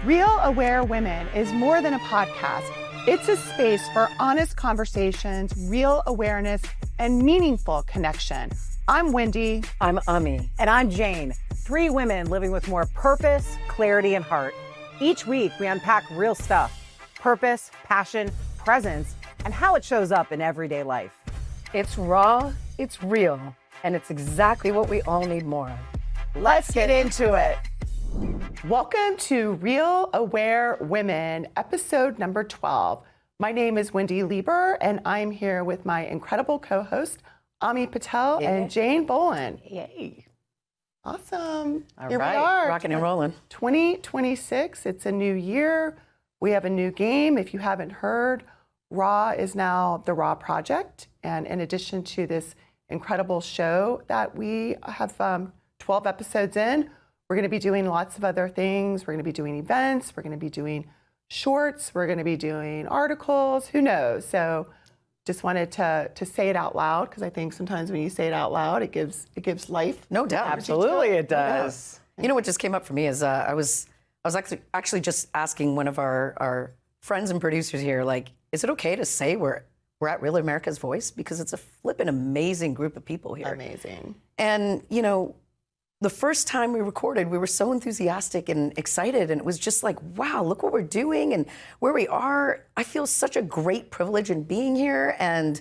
Real Aware Women is more than a podcast. It's a space for honest conversations, real awareness, and meaningful connection. I'm Wendy. I'm Ami. And I'm Jane. Three women living with more purpose, clarity, and heart. Each week, we unpack real stuff: purpose, passion, presence, and how it shows up in everyday life. It's raw, it's real, and it's exactly what we all need more of. Let's get into it. Welcome to Real Aware Women, episode number 12. My name is Wendy Lieber, and I'm here with my incredible co-host, Ami Patel and Jane Boland. Yay. Awesome. All Here right. we are. Rocking and rolling. 2026, it's a new year. We have a new game. If you haven't heard, Raw is now the Raw Project. And in addition to this incredible show that we have 12 episodes in, we're going to be doing lots of other things. We're going to be doing events. We're going to be doing shorts. We're going to be doing articles. Who knows? So just wanted to say it out loud, because I think sometimes when you say it out loud, it gives life. No doubt. Absolutely, it does. You know what just came up for me is I was actually just asking one of our friends and producers here, like, is it okay to say we're at Real America's Voice? Because it's a flippin' amazing group of people here. Amazing. And, you know, the first time we recorded, we were so enthusiastic and excited, and it was just like, wow, look what we're doing and where we are. I feel such a great privilege in being here, and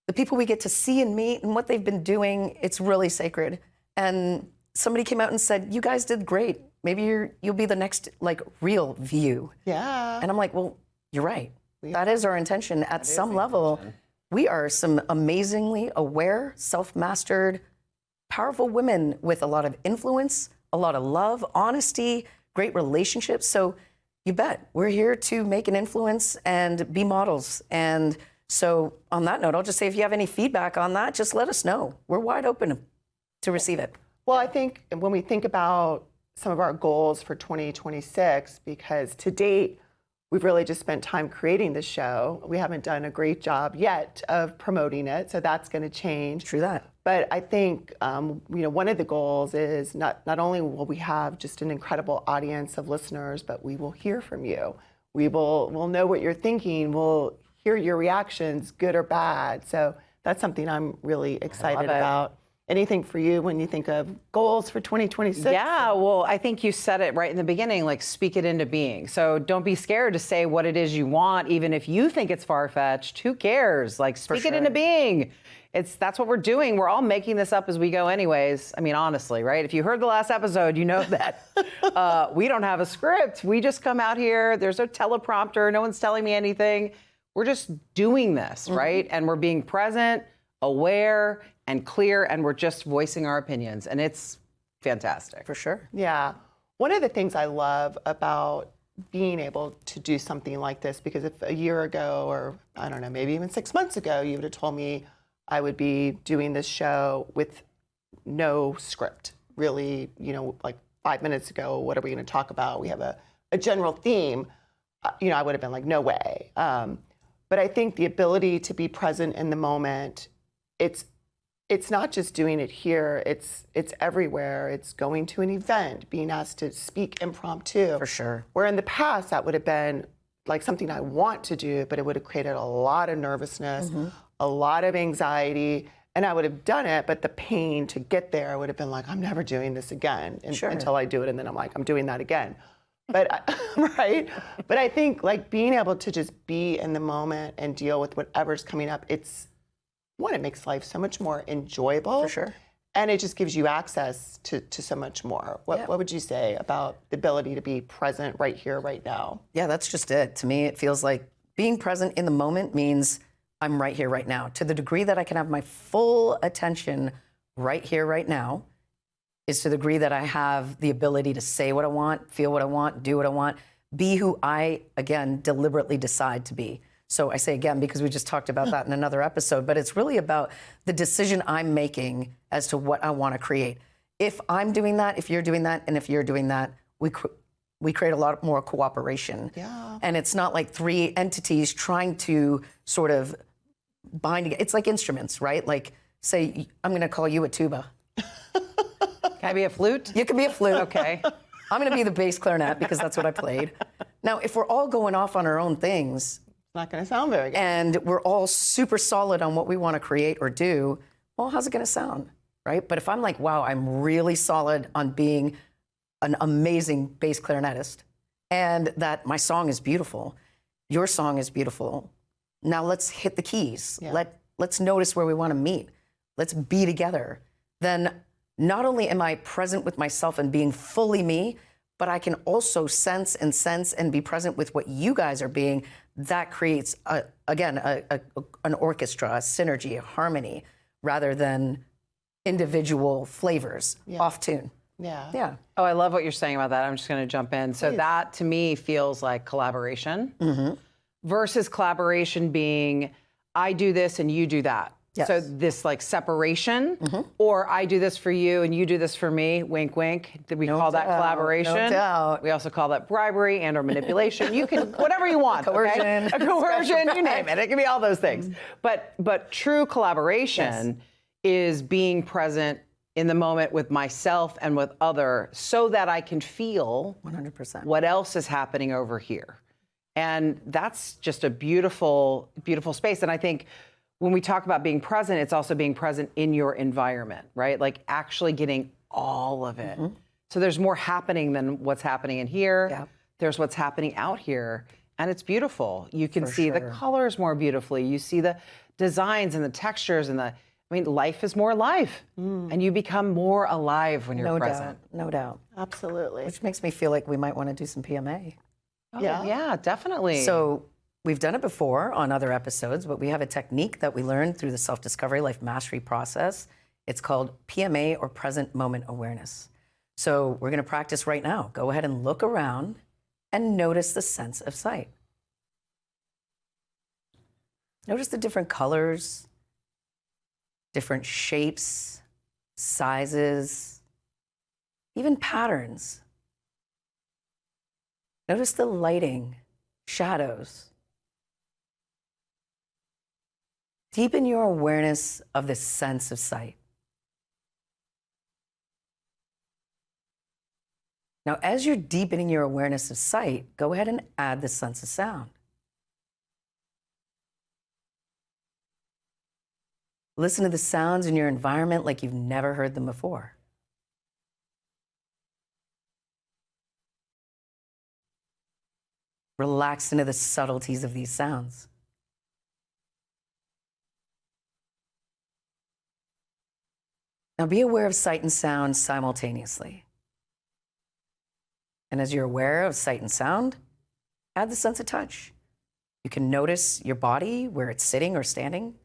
the people we get to see and meet and what they've been doing, it's really sacred. And somebody came out and said, you guys did great. Maybe you'll be the next, like, Real View. Yeah. And I'm like, well, you're right. That is our intention. At some level, we are some amazingly aware, self-mastered, powerful women with a lot of influence, a lot of love, honesty, great relationships. So you bet we're here to make an influence and be models. And so on that note, I'll just say, if you have any feedback on that, just let us know. We're wide open to receive it. Well, I think when we think about some of our goals for 2026, because to date, we've really just spent time creating the show. We haven't done a great job yet of promoting it, so that's going to change. True that. But I think one of the goals is not only will we have just an incredible audience of listeners, but we will hear from you. We'll know what you're thinking. We'll hear your reactions, good or bad. So that's something I'm really excited about. Anything for you when you think of goals for 2026? Yeah, well, I think you said it right in the beginning, like, speak it into being. So don't be scared to say what it is you want, even if you think it's far-fetched. Who cares? Like, speak it into being. That's what we're doing. We're all making this up as we go anyways. I mean, honestly, right? If you heard the last episode, you know that we don't have a script. We just come out here. There's a teleprompter. No one's telling me anything. We're just doing this, right? And we're being present, aware, and clear, and we're just voicing our opinions. And it's fantastic. For sure. Yeah. One of the things I love about being able to do something like this, because if a year ago, or I don't know, maybe even 6 months ago, you would have told me I would be doing this show with no script. Really, like 5 minutes ago, what are we going to talk about? We have a general theme. I would have been like, no way. But I think the ability to be present in the moment, it's not just doing it here, it's everywhere. It's going to an event, being asked to speak impromptu. For sure. Where in the past, that would have been like something I want to do, but it would have created a lot of nervousness, a lot of anxiety, and I would have done it, but the pain to get there, I would have been like, I'm never doing this again until I do it, and then I'm like, I'm doing that again. But, right? But I think, like, being able to just be in the moment and deal with whatever's coming up, it makes life so much more enjoyable. For sure. And it just gives you access to so much more. What would you say about the ability to be present right here, right now? Yeah, that's just it. To me, it feels like being present in the moment means I'm right here, right now. To the degree that I can have my full attention right here, right now, is to the degree that I have the ability to say what I want, feel what I want, do what I want, be who I, again, deliberately decide to be. So I say again, because we just talked about that in another episode, but it's really about the decision I'm making as to what I want to create. If I'm doing that, if you're doing that, and if you're doing that, we create a lot more cooperation. Yeah. And it's not like three entities trying to sort of bind together. It's like instruments, right? Like, say, I'm going to call you a tuba. Can I be a flute? You can be a flute. Okay. I'm going to be the bass clarinet because that's what I played. Now, if we're all going off on our own things, It's not going to sound very good. and we're all super solid on what we want to create or do, well, how's it going to sound, right? But if I'm like, wow, I'm really solid on being an amazing bass clarinetist, and that my song is beautiful, your song is beautiful, now let's hit the keys. Yeah. Let's notice where we want to meet. Let's be together. Then not only am I present with myself and being fully me, but I can also sense and be present with what you guys are being. That creates, an orchestra, a synergy, a harmony, rather than individual flavors off tune. Yeah. Yeah. Oh, I love what you're saying about that. I'm just going to jump in. So that to me feels like collaboration versus collaboration being I do this and you do that. Yes. So this like separation, or I do this for you and you do this for me, wink, wink. We call that doubt, collaboration. no doubt. We also call that bribery and or manipulation. You can, whatever you want. Coercion. Okay? A coercion, you name it. It can be all those things. But true collaboration is being present in the moment with myself and with other so that I can feel 100%. what else is happening over here. And that's just a beautiful, beautiful space. And I think when we talk about being present, it's also being present in your environment, right? Like actually getting all of it. So there's more happening than what's happening in here. Yep. There's what's happening out here. And it's beautiful. You can For see the sure. colors more beautifully. You see the designs and the textures and life is more alive. And you become more alive when you're No present. doubt. No doubt. Absolutely. Which makes me feel like we might want to do some PMA. Oh, Yeah. yeah, definitely. So we've done it before on other episodes, but we have a technique that we learned through the self-discovery life mastery process. It's called PMA, or present moment awareness. So we're going to practice right now. Go ahead and look around and notice the sense of sight. Notice the different colors, different shapes, sizes, even patterns. Notice the lighting, shadows. Deepen your awareness of the sense of sight. Now, as you're deepening your awareness of sight, go ahead and add the sense of sound. Listen to the sounds in your environment like you've never heard them before. Relax into the subtleties of these sounds. Now be aware of sight and sound simultaneously. And as you're aware of sight and sound, add the sense of touch. You can notice your body, where it's sitting or standing,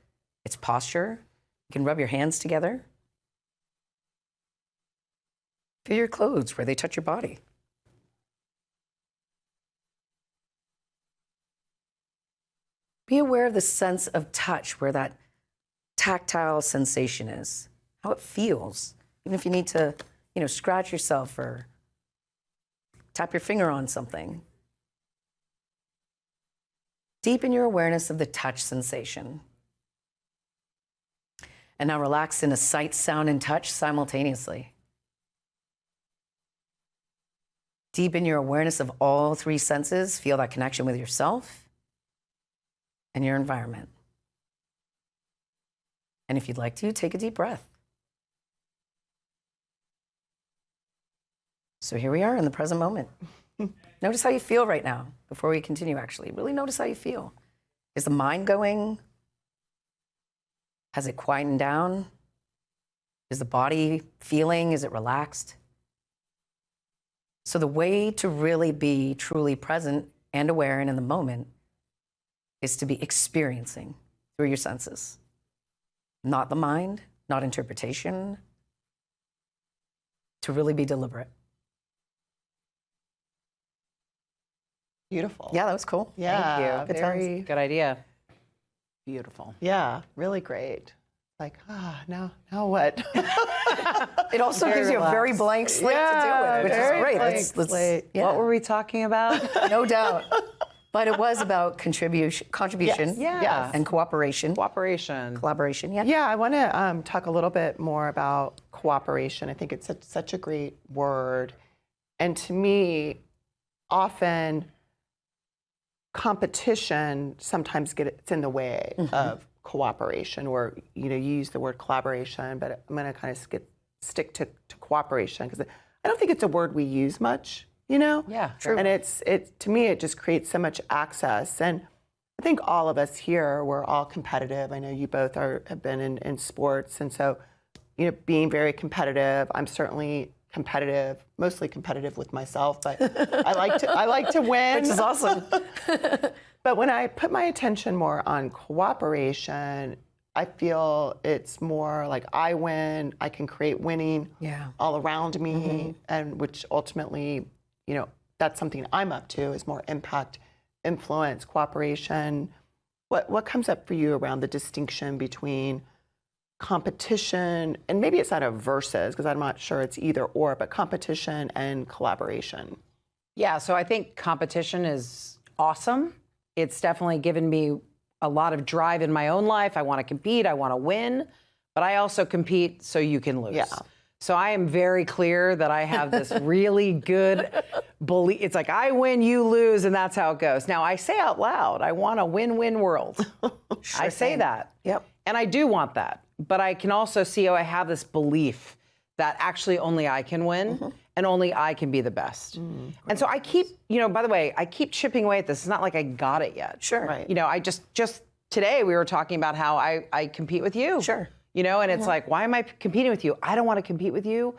its posture. You can rub your hands together. Feel your clothes where they touch your body. Be aware of the sense of touch, where that tactile sensation is, how it feels. Even if you need to, scratch yourself or tap your finger on something. Deepen your awareness of the touch sensation. And now relax into sight, sound, and touch simultaneously. Deepen your awareness of all three senses. Feel that connection with yourself and your environment. And if you'd like to, take a deep breath. So here we are in the present moment. Notice how you feel right now. Before we continue, actually, really notice how you feel. Is the mind going? Has it quietened down? Is the body feeling? Is it relaxed? So the way to really be truly present and aware and in the moment is to be experiencing through your senses. Not the mind, not interpretation. To really be deliberate. Beautiful. Yeah, that was cool. Yeah. Thank you. Good Very. times. Good idea. Beautiful. Yeah. Really great. Like, now what? It also Very gives you a very relaxed. blank slate to deal with, which is very great. blank Let's slate. yeah, What were we talking about? no doubt. But it was about contribution, Yes. Yeah. and cooperation, Cooperation. collaboration. Yeah. Yeah, I want to talk a little bit more about cooperation. I think it's such a great word. And to me, often competition sometimes gets in the way of cooperation, or you use the word collaboration, but I'm going to kind of stick to cooperation because I don't think it's a word we use much, Yeah, true. And to me, it just creates so much access. And I think all of us here, we're all competitive. I know you both have been in sports, and so being very competitive. I'm certainly competitive, mostly competitive with myself, but I like to win, Which is awesome. But when I put my attention more on cooperation, I feel it's more like I win, I can create winning all around me, and which ultimately, that's something I'm up to, is more impact, influence, cooperation. What comes up for you around the distinction between competition, and maybe it's not a versus, because I'm not sure it's either or, but competition and collaboration? Yeah, so I think competition is awesome. It's definitely given me a lot of drive in my own life. I want to compete, I want to win, but I also compete so you can lose. Yeah. So I am very clear that I have this really good belief. It's like I win, you lose, and that's how it goes. Now I say out loud, I want a win-win world. I say that. Yep. And I do want that. But I can also see how I have this belief that actually only I can win and only I can be the best. And so I keep, by the way, I keep chipping away at this. It's not like I got it yet. Sure. Right. I just today we were talking about how I compete with you. Sure. And it's like, why am I competing with you? I don't want to compete with you.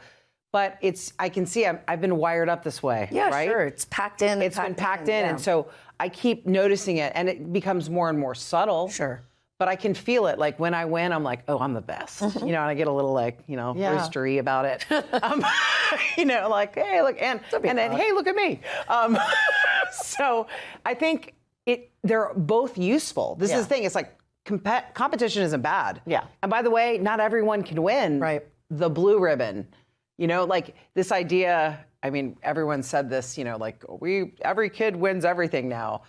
But I can see I've been wired up this way. Yeah, right? sure. It's packed in. It's been packed in. And so I keep noticing it, and it becomes more and more subtle. Sure. But I can feel it. Like when I win, I'm like, oh, I'm the best. And I get a little roostery about it. Like, hey, look, and then, hey, look at me. So I think they're both useful. This is the thing. It's like competition isn't bad. Yeah. And by the way, not everyone can win. Right. The blue ribbon. Like this idea. I mean, everyone said this. Like every kid wins everything now.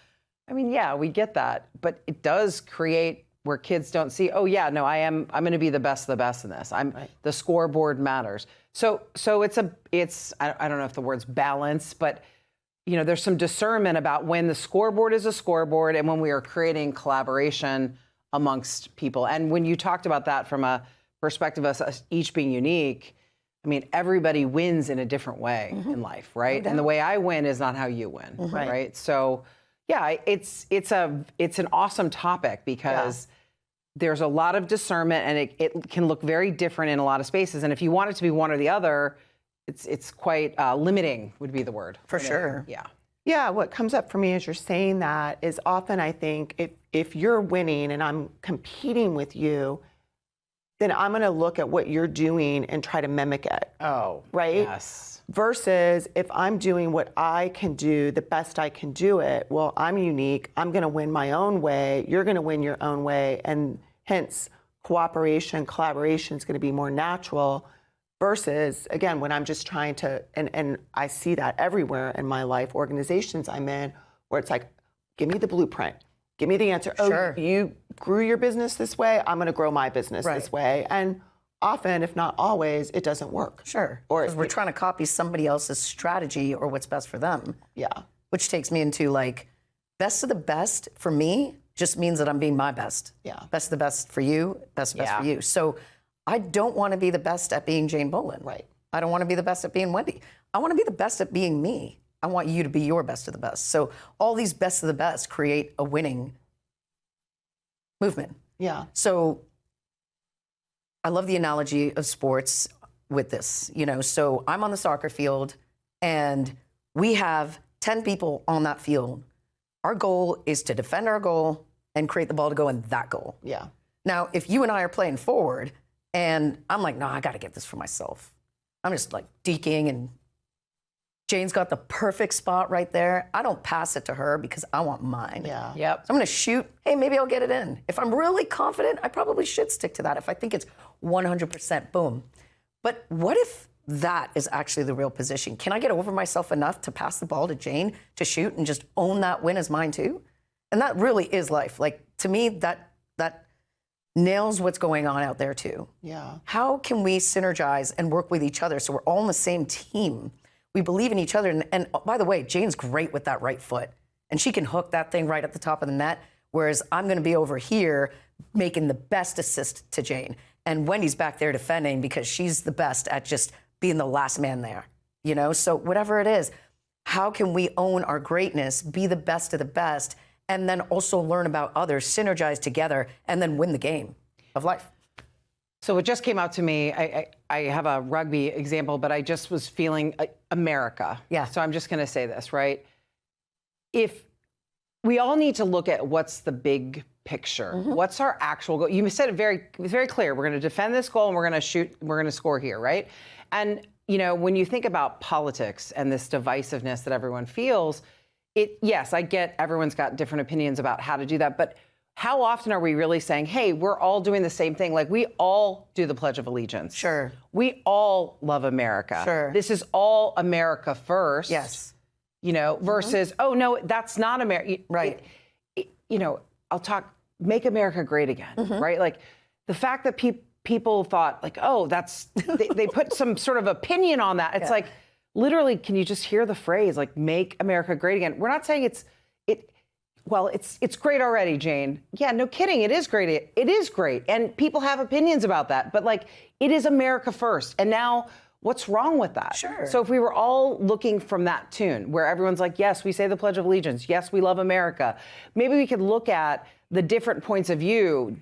I mean, yeah, we get that, but it does create where kids don't see, oh yeah, no, I'm going to be the best of the best in this. The scoreboard matters. So it's I don't know if the word's balance, but there's some discernment about when the scoreboard is a scoreboard and when we are creating collaboration amongst people. And when you talked about that from a perspective of us each being unique, I mean, everybody wins in a different way in life, right? And the way I win is not how you win, right? So yeah, it's an awesome topic because there's a lot of discernment, and it can look very different in a lot of spaces. And if you want it to be one or the other, it's quite limiting would be the word. For sure. Yeah. Yeah, what comes up for me as you're saying that is often I think if you're winning and I'm competing with you, then I'm going to look at what you're doing and try to mimic it. Oh, right? Yes. Versus if I'm doing what I can do, the best I can do it, well, I'm unique. I'm going to win my own way. You're going to win your own way. And hence, cooperation, collaboration is going to be more natural. Versus, again, when I'm just trying to, and I see that everywhere in my life, organizations I'm in, where it's like, give me the blueprint. Give me the answer. Sure. Oh, you grew your business this way. I'm going to grow my business this way. And often, if not always, it doesn't work. Sure. Or because we're trying to copy somebody else's strategy or what's best for them. Yeah. Which takes me into like, best of the best for me just means that I'm being my best. Yeah. Best of the best for you, best of the best for you. So I don't want to be the best at being Jane Boland. Right. I don't want to be the best at being Wendy. I want to be the best at being me. I want you to be your best of the best. So all these best of the best create a winning movement. Yeah. So I love the analogy of sports with this, so I'm on the soccer field and we have 10 people on that field. Our goal is to defend our goal and create the ball to go in that goal. Yeah. Now, if you and I are playing forward and I'm like, no, I got to get this for myself. I'm just like deking and Jane's got the perfect spot right there. I don't pass it to her because I want mine. Yeah. Yep. So I'm going to shoot. Hey, maybe I'll get it in. If I'm really confident, I probably should stick to that. If I think it's 100% boom. But what if that is actually the real position? Can I get over myself enough to pass the ball to Jane to shoot and just own that win as mine too? And that really is life. Like, to me, that nails what's going on out there too. Yeah. How can we synergize and work with each other so we're all on the same team we believe in each other. And by the way, Jane's great with that right foot. And she can hook that thing right at the top of the net, whereas I'm going to be over here making the best assist to Jane. And Wendy's back there defending because she's the best at just being the last man there. You know, so whatever it is, how can we own our greatness, be the best of the best, and then also learn about others, synergize together, and then win the game of life? So what just came out to me, I have a rugby example, but I just was feeling America. Yeah. So I'm just going to say this, right? If we all need to look at what's the big picture, what's our actual goal? You said it very clear. We're going to defend this goal and we're going to shoot, we're going to score here, right? And you know, when you think about politics and this divisiveness that everyone feels, yes, I get everyone's got different opinions about how to do that, but how often are we really saying, hey, we're all doing the same thing? Like, we all do the Pledge of Allegiance. Sure. We all love America. Sure. This is all America first. Yes. You know, versus, oh, no, that's not America. Right. You know, I'll talk, make America great again, right? Like, the fact that people thought, like, oh, that's, they put some sort of opinion on that. It's like, literally, can you just hear the phrase, like, make America great again? We're not saying it's great already, Jane. Yeah, no kidding. It is great. It is great. And people have opinions about that. But like, it is America first. And now, what's wrong with that? Sure. So if we were all looking from that tune, where everyone's like, yes, we say the Pledge of Allegiance. Yes, we love America. Maybe we could look at the different points of view,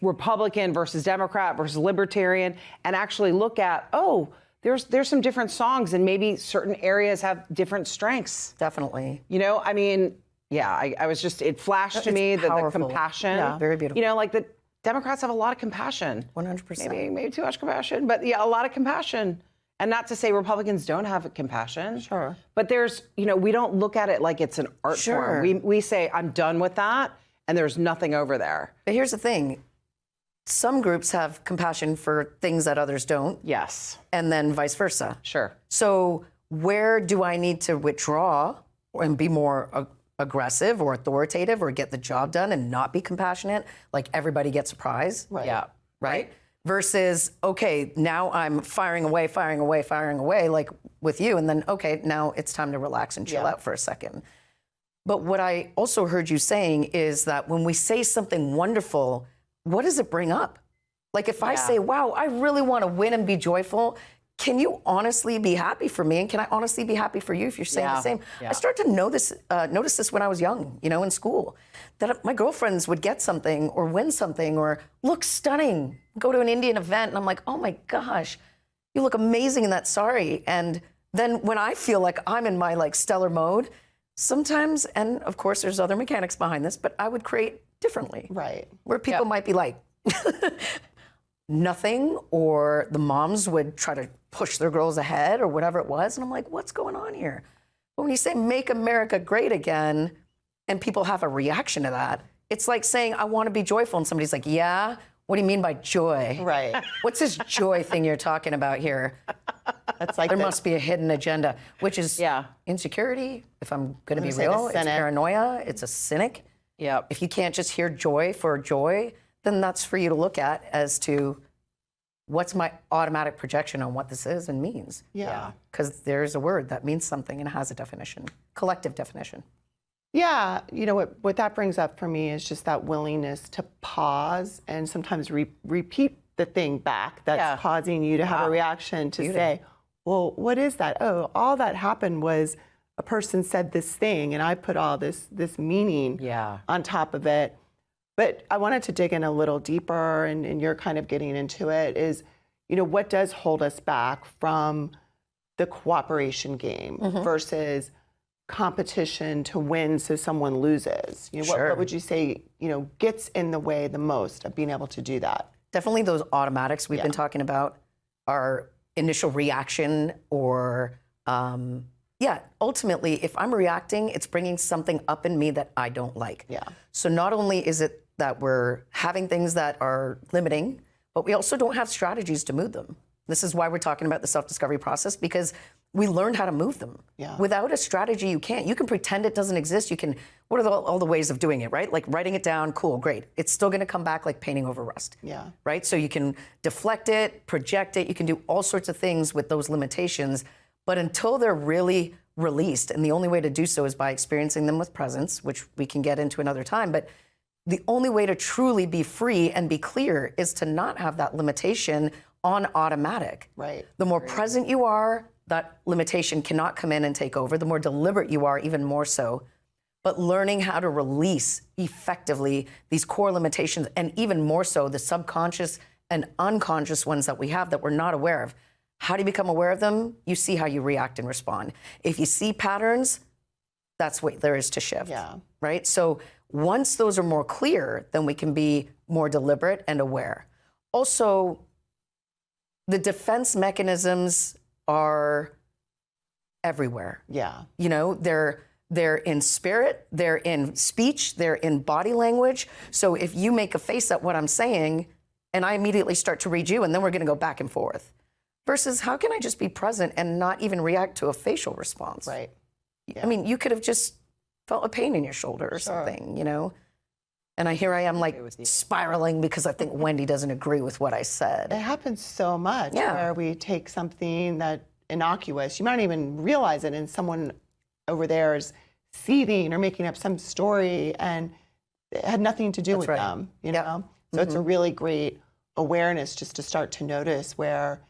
Republican versus Democrat versus Libertarian, and actually look at, oh, there's some different songs and maybe certain areas have different strengths. Definitely. You know, I mean, yeah, I was just, it flashed to me that the compassion. Yeah, very beautiful. You know, like the Democrats have a lot of compassion. 100%. Maybe too much compassion, but yeah, a lot of compassion. And not to say Republicans don't have compassion. Sure. But there's, you know, we don't look at it like it's an art form. We say, I'm done with that, and there's nothing over there. But here's the thing. Some groups have compassion for things that others don't. Yes. And then vice versa. Sure. So where do I need to withdraw and be more aggressive or authoritative or get the job done and not be compassionate? Like everybody gets a prize. Right. Yeah. Right? Versus, okay, now I'm firing away, like with you. And then, okay, now it's time to relax and chill out for a second. But what I also heard you saying is that when we say something wonderful, what does it bring up? Like if I say, wow, I really want to win and be joyful, can you honestly be happy for me? And can I honestly be happy for you if you're saying the same? I started to notice this when I was young, you know, in school, that my girlfriends would get something or win something or look stunning, go to an Indian event, and I'm like, oh my gosh, you look amazing in that sari. And then when I feel like I'm in my like stellar mode, sometimes, and of course there's other mechanics behind this, but I would create differently. Right. Where people might be like, nothing, or the moms would try to push their girls ahead or whatever it was. And I'm like, what's going on here? But when you say make America great again, and people have a reaction to that, it's like saying, I want to be joyful. And somebody's like, yeah, what do you mean by joy? Right. What's this joy thing you're talking about here? That's like There must be a hidden agenda, which is insecurity. If I'm going to be real, it's paranoia. It's a cynic. Yeah. If you can't just hear joy for joy, then that's for you to look at as to what's my automatic projection on what this is and means. Yeah. Because there's a word that means something and has a definition, collective definition. Yeah, you know, what that brings up for me is just that willingness to pause and sometimes repeat the thing back that's causing you to have a reaction to say, well, what is that? Oh, all that happened was a person said this thing and I put all this meaning on top of it. But I wanted to dig in a little deeper, and you're kind of getting into it, is, you know, what does hold us back from the cooperation game versus competition to win so someone loses? You know, what would you say, you know, gets in the way the most of being able to do that? Definitely those automatics we've been talking about, our initial reaction or, ultimately, if I'm reacting, it's bringing something up in me that I don't like. Yeah. So not only is it that we're having things that are limiting, but we also don't have strategies to move them. This is why we're talking about the self-discovery process, because we learned how to move them. Yeah. Without a strategy, you can't. You can pretend it doesn't exist. You can, what are all the ways of doing it, right? Like writing it down, cool, great. It's still gonna come back like painting over rust. Yeah. Right? So you can deflect it, project it, you can do all sorts of things with those limitations, But until they're really released, and the only way to do so is by experiencing them with presence, which we can get into another time, but the only way to truly be free and be clear is to not have that limitation on automatic. Right. The more present you are, that limitation cannot come in and take over. The more deliberate you are, even more so. But learning how to release effectively these core limitations, and even more so the subconscious and unconscious ones that we have that we're not aware of. How do you become aware of them? You see how you react and respond. If you see patterns, that's what there is to shift. Yeah. Right? So once those are more clear, then we can be more deliberate and aware. Also, the defense mechanisms are everywhere. Yeah. You know, they're in spirit, they're in speech, they're in body language. So if you make a face at what I'm saying, and I immediately start to read you, and then we're going to go back and forth. Versus, how can I just be present and not even react to a facial response? Right. Yeah. I mean, you could have just felt a pain in your shoulder or something, you know? And here I am, like, spiraling because I think Wendy doesn't agree with what I said. It happens so much Yeah. where we take something that innocuous, you might not even realize it, and someone over there is seething or making up some story, and it had nothing to do That's with right. them, you know? So it's a really great awareness just to start to notice where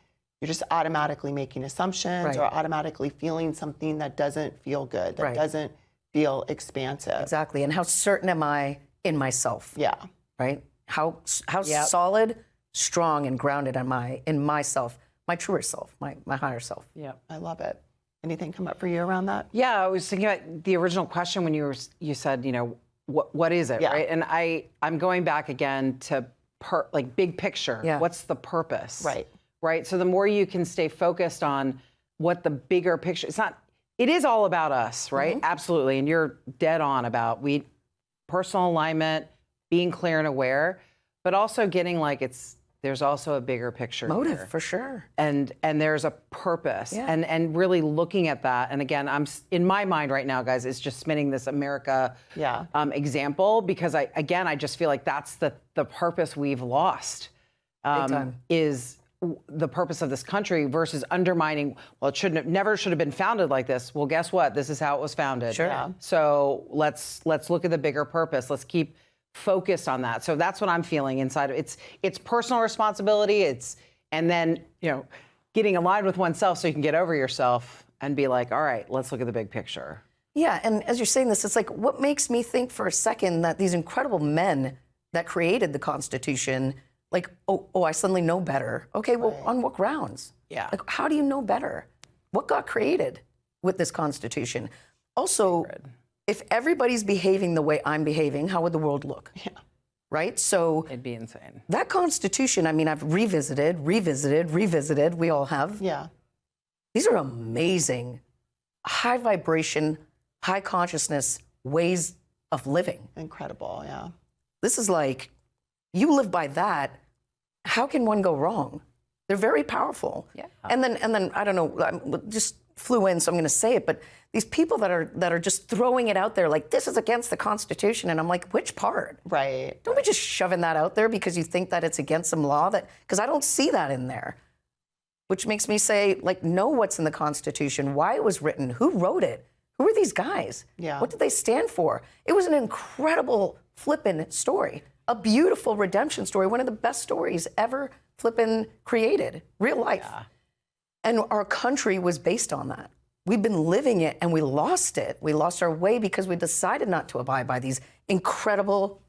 you're just automatically making assumptions Right. or automatically feeling something that doesn't feel good, that Right. doesn't feel expansive. Exactly. And how certain am I in myself? Yeah. Right? How Yep. solid, strong, and grounded am I in myself, my truer self, my higher self? Yeah. I love it. Anything come up for you around that? Yeah, I was thinking about the original question when you said, you know, what is it, Yeah. right? And I'm going back again to like big picture. Yeah. What's the purpose? Right. Right. So the more you can stay focused on what the bigger picture, it is all about us, right? Absolutely. And you're dead on about personal alignment, being clear and aware, but also getting like there's also a bigger picture Motive, here. for sure. And there's a purpose, Yeah. and really looking at that. And again, I'm in my mind right now, guys, is just spinning this America example, because I just feel like that's the purpose we've lost. time. Is the purpose of this country versus undermining. Well, it never should have been founded like this. Well, guess what? This is how it was founded. Sure. Yeah. So let's look at the bigger purpose. Let's keep focused on that. So that's what I'm feeling inside of it's personal responsibility. And then, you know, getting aligned with oneself so you can get over yourself and be like, all right, let's look at the big picture. Yeah, and as you're saying this, it's like, what makes me think for a second that these incredible men that created the Constitution, like, oh, I suddenly know better. Okay, well, on what grounds? Yeah. Like, how do you know better? What got created with this Constitution? Also, if everybody's behaving the way I'm behaving, how would the world look? Yeah. Right? So It'd be insane. that Constitution, I mean, I've revisited, we all have. Yeah. These are amazing, high vibration, high consciousness ways of living. Incredible. Yeah. This is like, you live by that, how can one go wrong? They're very powerful. Yeah. And then I don't know, I just flew in, so I'm going to say it, but these people that are just throwing it out there like, this is against the Constitution, and I'm like, which part? Right. Don't be just shoving that out there because you think that it's against some law, because I don't see that in there. Which makes me say, like, know what's in the Constitution, why it was written, who wrote it, who are these guys? Yeah. What did they stand for? It was an incredible flippin' story, a beautiful redemption story, one of the best stories ever flippin' created, real life. Yeah. And our country was based on that. We've been living it and we lost it. We lost our way because we decided not to abide by these incredible,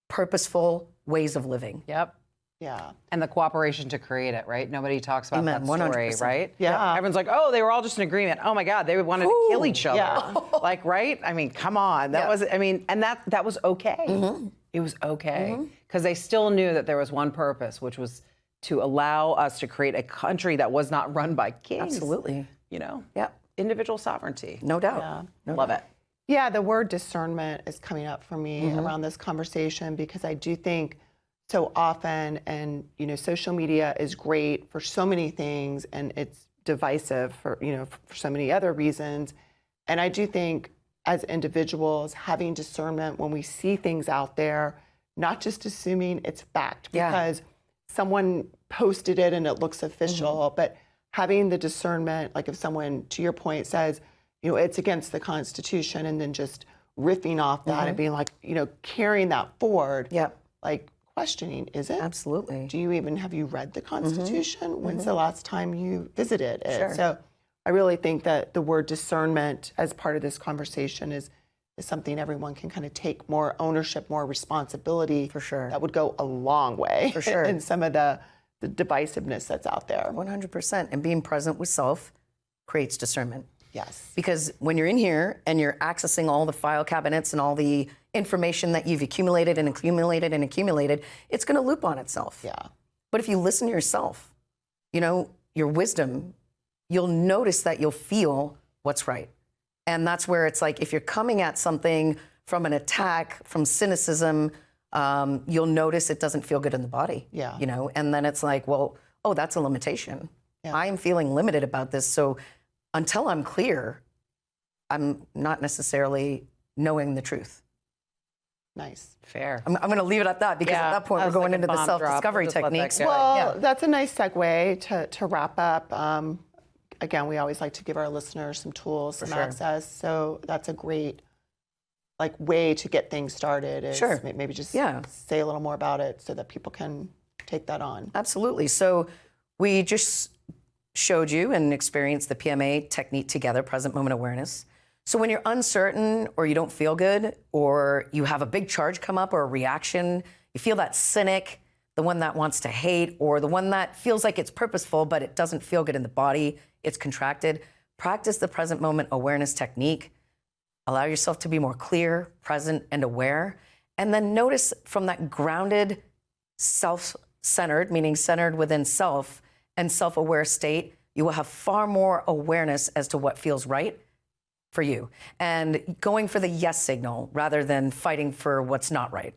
purposeful ways of living. Yep. Yeah. And the cooperation to create it, right? Nobody talks about Amen, that story, 100%. right? Yeah. Everyone's like, oh, they were all just in agreement. Oh my God, they wanted to kill each other. yeah. Like, right? I mean, come on. That Yeah. was, I mean, and that was okay. It was okay. Because they still knew that there was one purpose, which was to allow us to create a country that was not run by kings. Absolutely. You know? Yeah, Individual sovereignty. no doubt. Yeah. No Love doubt. it. Yeah, the word discernment is coming up for me around this conversation, because I do think so often, and you know, social media is great for so many things, and it's divisive for, you know, for so many other reasons. And I do think as individuals, having discernment when we see things out there, not just assuming it's fact Yeah. because someone posted it and it looks official, but having the discernment, like if someone, to your point, says, it's against the Constitution, and then just riffing off that and being like, carrying that forward. Yep. Like questioning, is it? Absolutely. Have you read the Constitution? When's the last time you visited it? Sure. So I really think that the word discernment as part of this conversation is something everyone can kind of take more ownership, more responsibility. For sure. That would go a long way. For sure. In some of the divisiveness that's out there. 100%. And being present with self creates discernment. Yes. Because when you're in here and you're accessing all the file cabinets and all the information that you've accumulated and accumulated and accumulated, it's going to loop on itself. Yeah. But if you listen to yourself, your wisdom, you'll notice that you'll feel what's right. And that's where it's like, if you're coming at something from an attack, from cynicism, you'll notice it doesn't feel good in the body. Yeah. And then it's like, well, oh, that's a limitation. Yeah. I am feeling limited about this. So until I'm clear, I'm not necessarily knowing the truth. Nice. Fair. I'm going to leave it at that, because at that point we're going into the self-discovery techniques. Well, that's a nice segue to wrap up. Again, we always like to give our listeners some tools, some access. So that's a great way to get things started. Is maybe just say a little more about it so that people can take that on. Absolutely. So we just showed you and experienced the PMA technique together, present moment awareness. So when you're uncertain or you don't feel good or you have a big charge come up or a reaction, you feel that cynic, the one that wants to hate, or the one that feels like it's purposeful but it doesn't feel good in the body, it's contracted, practice the present moment awareness technique. Allow yourself to be more clear, present, and aware. And then notice from that grounded, self-centered, meaning centered within self, and self-aware state, you will have far more awareness as to what feels right for you. And going for the yes signal rather than fighting for what's not right.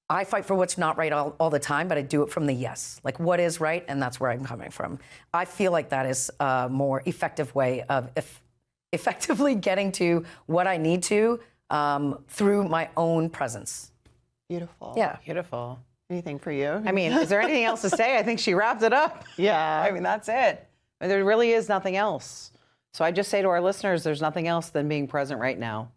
I fight for what's not right all the time, but I do it from the yes. Like, what is right? And that's where I'm coming from. I feel like that is a more effective way of effectively getting to what I need to through my own presence. Beautiful. Yeah. Beautiful. Anything for you? I mean, is there anything else to say? I think she wrapped it up. Yeah. I mean, that's it. There really is nothing else. So I just say to our listeners, there's nothing else than being present right now.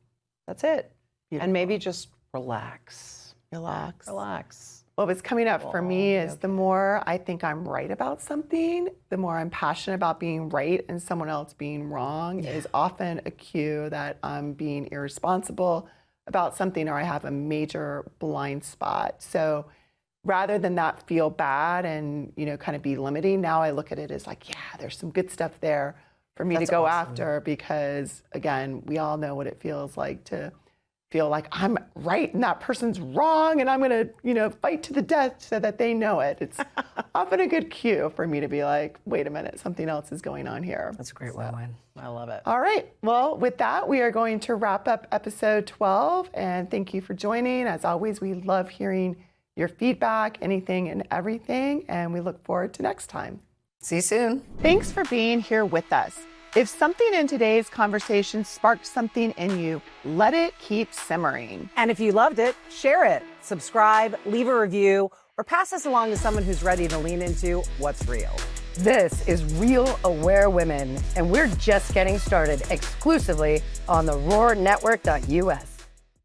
That's it. Beautiful. And maybe just relax. Relax. Relax. Well, what's coming up for me is the more I think I'm right about something, the more I'm passionate about being right and someone else being wrong is often a cue that I'm being irresponsible about something or I have a major blind spot. So rather than that feel bad and, kind of be limiting, now I look at it as like, yeah, there's some good stuff there for me to go after, because again, we all know what it feels like to feel like I'm right and that person's wrong and I'm going to, fight to the death so that they know it. It's often a good cue for me to be like, wait a minute, something else is going on here. That's a great win-win. I love it. All right. Well, with that, we are going to wrap up episode 12. And thank you for joining. As always, we love hearing your feedback, anything and everything. And we look forward to next time. See you soon. Thanks for being here with us. If something in today's conversation sparked something in you, let it keep simmering. And if you loved it, share it, subscribe, leave a review, or pass us along to someone who's ready to lean into what's real. This is Real Aware Women, and we're just getting started exclusively on the roarnetwork.us.